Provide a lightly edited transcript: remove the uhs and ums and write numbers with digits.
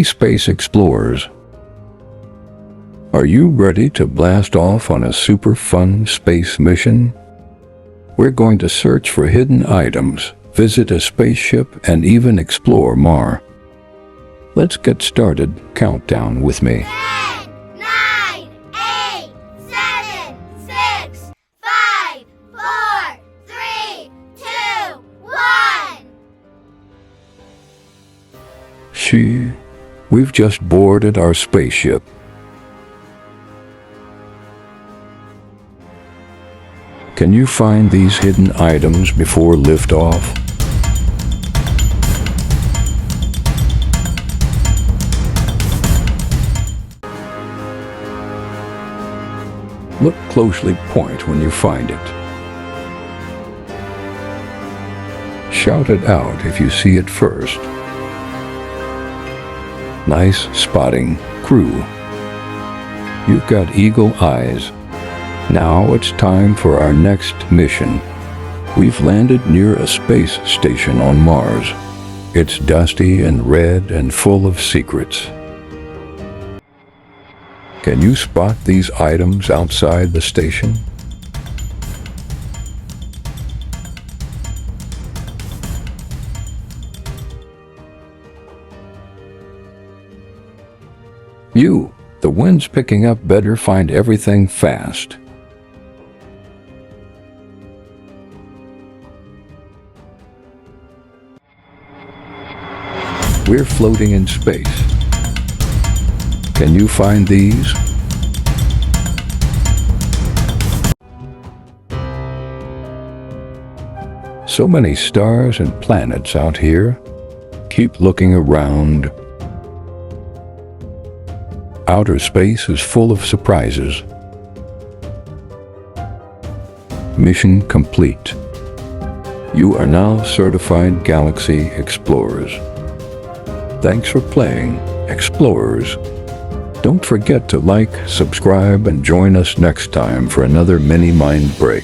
Hey Space Explorers! Are you ready to blast off on a super fun space mission? We're going to search for hidden items, visit a spaceship, and even explore Mars. Let's get started. Countdown with me. 10, 9, 8, 7, 6, 5, 4, 3, 2, 1. We've just boarded our spaceship. Can you find these hidden items before liftoff? Look closely, point when you find it. Shout it out if you see it first. Nice spotting, crew. You've got eagle eyes. Now it's time for our next mission. We've landed near a space station on Mars. It's dusty and red and full of secrets. Can you spot these items outside the station? The wind's picking up, better find everything fast. We're floating in space. Can you find these? So many stars and planets out here. Keep looking around. Outer space is full of surprises. Mission complete. You are now certified Galaxy Explorers. Thanks for playing, Explorers. Don't forget to like, subscribe, and join us next time for another mini mind break.